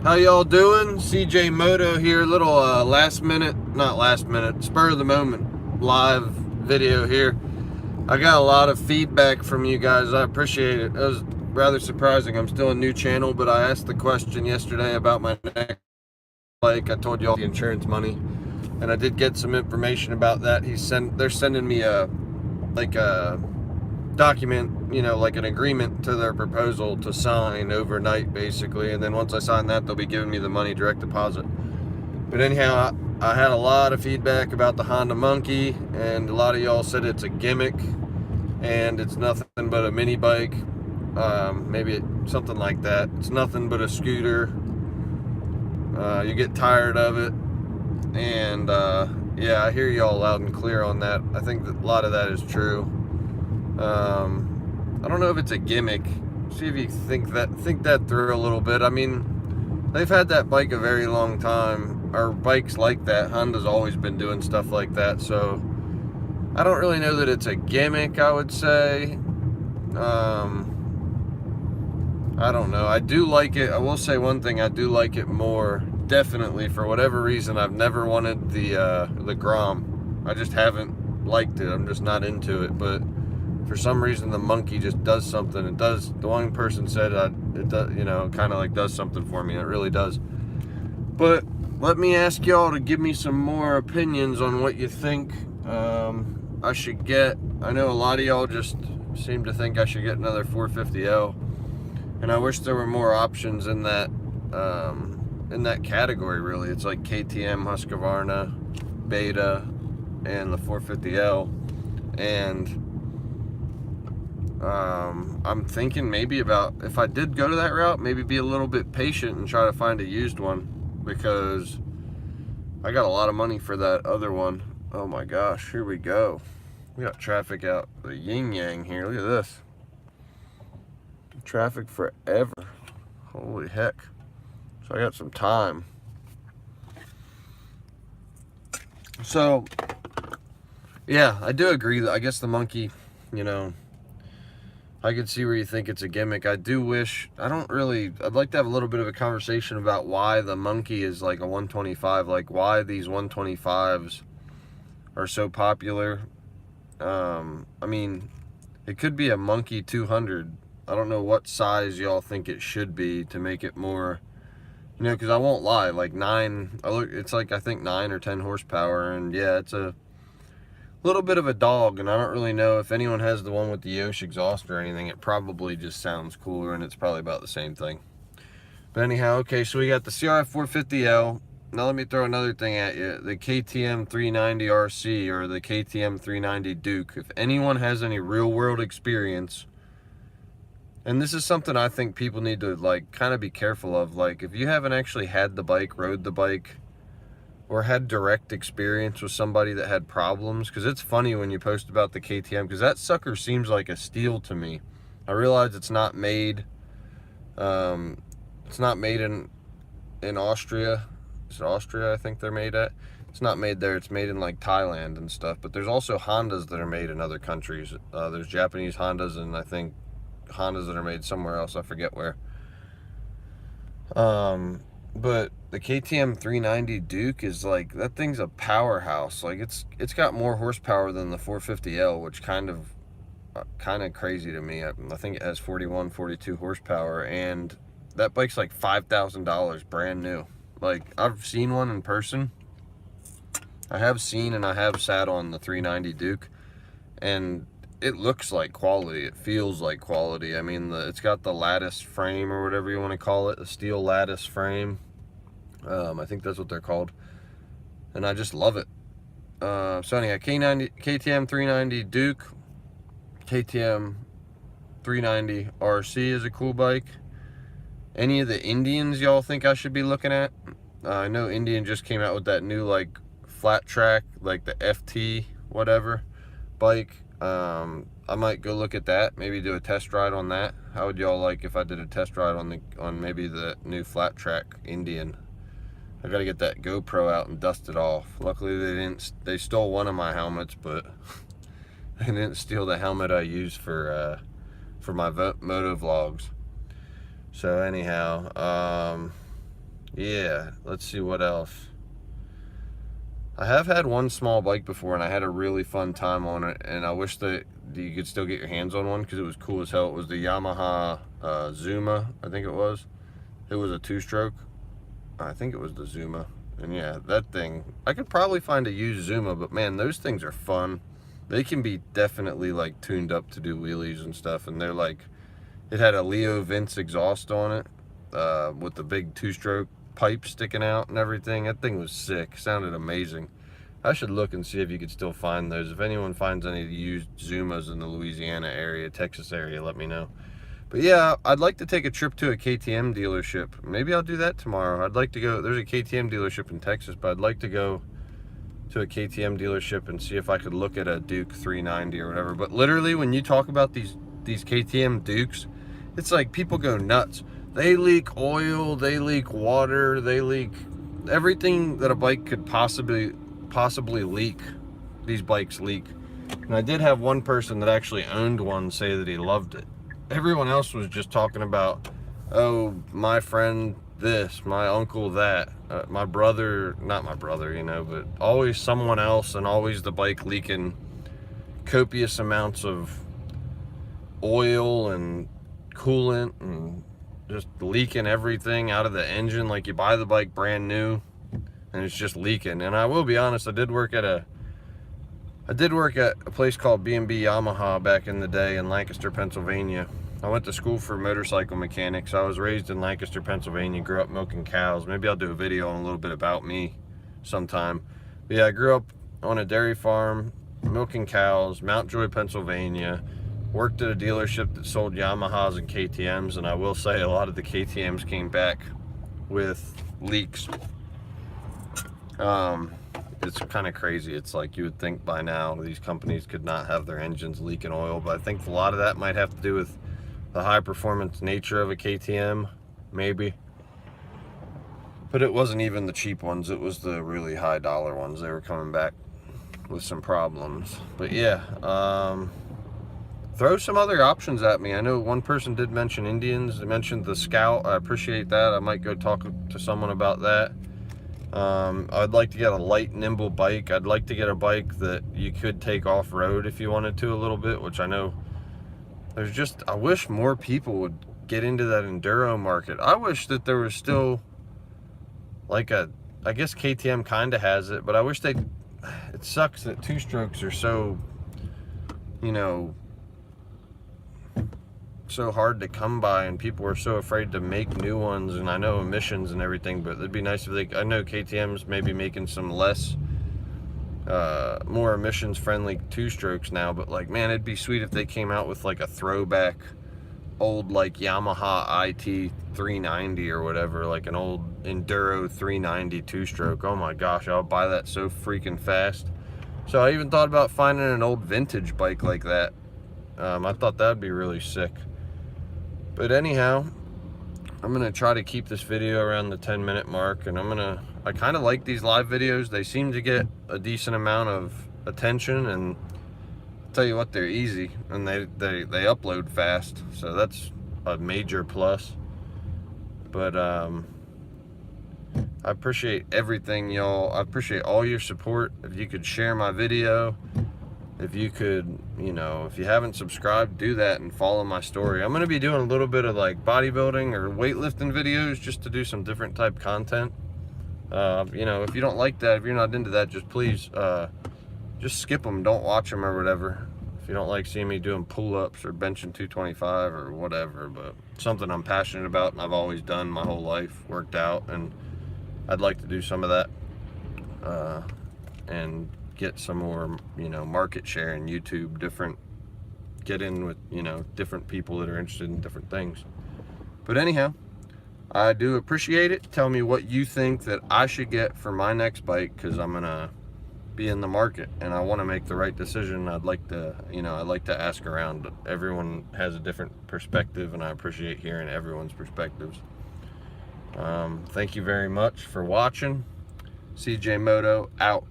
How y'all doing? CJ Moto here. Little not last minute, spur of the moment live video here. I got a lot of feedback from you guys. I appreciate it. It was rather surprising. I'm still a new channel, but I asked the question yesterday about my next bike. I told you all the insurance money, and I did get some information about that. They're sending me a document, like an agreement to their proposal to sign overnight, basically, and then once I sign that, they'll be giving me the money direct deposit. But anyhow, I had a lot of feedback about the Honda Monkey, and a lot of y'all said it's a gimmick and it's nothing but a mini bike, maybe something like that. It's nothing but a scooter. You get tired of it, and yeah, I hear y'all loud and clear on that. I think that a lot of that is true. I don't know if it's a gimmick. See if you think that through a little bit. I mean, they've had that bike a very long time, or bikes like that. Honda's always been doing stuff like that, so I don't really know that it's a gimmick, I would say. I don't know. I do like it. I will say one thing, I do like it more. Definitely, for whatever reason, I've never wanted the Grom. I just haven't liked it. I'm just not into it, but for some reason the Monkey just does something. It does. The one person said it does, kind of like does something for me. It really does. But let me ask y'all to give me some more opinions on what you think I should get. I know a lot of y'all just seem to think I should get another 450L, and I wish there were more options in that category. Really, it's like KTM, Husqvarna, Beta, and the 450L, and I'm thinking maybe about, if I did go to that route, maybe be a little bit patient and try to find a used one, because I got a lot of money for that other one. Oh my gosh, here we go. We got traffic out the yin yang here. Look at this. Traffic forever. Holy heck. So I got some time. So yeah, I do agree that I guess the Monkey, I could see where you think it's a gimmick. I'd like to have a little bit of a conversation about why the Monkey is like a 125, like why these 125s are so popular. I mean, it could be a Monkey 200. I don't know what size y'all think it should be to make it more, because I won't lie, like it's like, I think 9 or 10 horsepower, and yeah, it's a little bit of a dog, and I don't really know if anyone has the one with the Yosh exhaust or anything. It probably just sounds cooler, and it's probably about the same thing. But anyhow, okay, so we got the CRF 450L. Now let me throw another thing at you. The KTM 390 RC or the KTM 390 Duke. If anyone has any real world experience, and this is something I think people need to like kind of be careful of, like if you haven't actually had the bike, rode the bike, or had direct experience with somebody that had problems, because it's funny when you post about the KTM, because that sucker seems like a steal to me. I realize it's not made in Austria. Is it Austria, I think they're made at? It's not made there. It's made in like Thailand and stuff, but there's also Hondas that are made in other countries. There's Japanese Hondas, and I think Hondas that are made somewhere else, I forget where. But the KTM 390 Duke is like, that thing's a powerhouse. Like it's got more horsepower than the 450L, which kind of crazy to me. I think it has 41, 42 horsepower, and that bike's like $5,000 brand new. Like, I've seen one in person. I have seen and I have sat on the 390 Duke, and it looks like quality. It feels like quality. I mean, it's got the lattice frame, or whatever you want to call it, the steel lattice frame. I think that's what they're called, and I just love it. So anyhow, KTM 390 Duke, KTM 390 RC is a cool bike. Any of the Indians y'all think I should be looking at? I know Indian just came out with that new like flat track, like the FT whatever bike. I might go look at that, maybe do a test ride on that. How would y'all like if I did a test ride on maybe the new flat track Indian? I gotta get that GoPro out and dust it off. Luckily they stole one of my helmets, but they didn't steal the helmet I use for my moto vlogs. So anyhow, Yeah, let's see what else. I have had one small bike before, and I had a really fun time on it, and I wish that you could still get your hands on one because it was cool as hell. It was the Yamaha Zuma, I think it was. It was a two-stroke. I think it was the Zuma. And yeah, that thing, I could probably find a used Zuma, but man, those things are fun. They can be definitely like tuned up to do wheelies and stuff, and they're like, it had a Leo Vince exhaust on it with the big two-stroke pipe sticking out and everything. That thing was sick. Sounded amazing. I should look and see if you could still find those. If anyone finds any used Zumas in the Louisiana area, Texas area, let me know. But yeah, I'd like to take a trip to a KTM dealership. Maybe I'll do that tomorrow. I'd like to go, there's a KTM dealership in Texas, but I'd like to go to a KTM dealership and see if I could look at a Duke 390 or whatever. But literally, when you talk about these KTM Dukes, it's like people go nuts. They leak oil, they leak water, they leak everything that a bike could possibly leak. These bikes leak. And I did have one person that actually owned one say that he loved it. Everyone else was just talking about, oh, my friend this, my uncle that, my brother, not my brother, you know, but always someone else, and always the bike leaking copious amounts of oil and coolant and just leaking everything out of the engine. Like, you buy the bike brand new and it's just leaking. And I will be honest, I did work at a place called B&B Yamaha back in the day in Lancaster, Pennsylvania. I went to school for motorcycle mechanics. I was raised in Lancaster, Pennsylvania, grew up milking cows. Maybe I'll do a video on a little bit about me sometime. But yeah, I grew up on a dairy farm, milking cows, Mountjoy, Pennsylvania. Worked at a dealership that sold Yamahas and KTMs, and I will say a lot of the KTMs came back with leaks. It's kind of crazy. It's like you would think by now these companies could not have their engines leaking oil, but I think a lot of that might have to do with the high performance nature of a KTM, maybe. But it wasn't even the cheap ones, it was the really high dollar ones. They were coming back with some problems. But yeah, throw some other options at me. I know one person did mention Indians. They mentioned the Scout. I appreciate that. I might go talk to someone about that. I'd like to get a light, nimble bike. I'd like to get a bike that you could take off-road if you wanted to a little bit, which I know there's just, I wish more people would get into that enduro market. I wish that there was still like I guess KTM kind of has it, but I wish it sucks that two-strokes are so, you know, so hard to come by, and people are so afraid to make new ones. And I know emissions and everything, but it'd be nice if I know KTM's maybe making some less more emissions friendly two-strokes now, but like, man, it'd be sweet if they came out with like a throwback old like Yamaha IT 390 or whatever, like an old enduro 390 two-stroke. Oh my gosh, I'll buy that so freaking fast. So I even thought about finding an old vintage bike like that. I thought that'd be really sick. But anyhow, I'm gonna try to keep this video around the 10-minute mark, and I kind of like these live videos. They seem to get a decent amount of attention, and I'll tell you what, they're easy, and they upload fast, so that's a major plus. But I appreciate everything, y'all. I appreciate all your support. If you could share my video, if you could, you know, if you haven't subscribed, do that and follow my story. I'm going to be doing a little bit of like bodybuilding or weightlifting videos just to do some different type content. You know, if you don't like that, if you're not into that, just please just skip them. Don't watch them or whatever. If you don't like seeing me doing pull-ups or benching 225 or whatever, but something I'm passionate about and I've always done my whole life, worked out, and I'd like to do some of that and get some more, you know, market share in YouTube, get in with, you know, different people that are interested in different things. But anyhow, I do appreciate it. Tell me what you think that I should get for my next bike, because I'm gonna be in the market and I want to make the right decision. I'd like to, you know, I'd like to ask around. Everyone has a different perspective, and I appreciate hearing everyone's perspectives. Thank you very much for watching. CJ Moto out.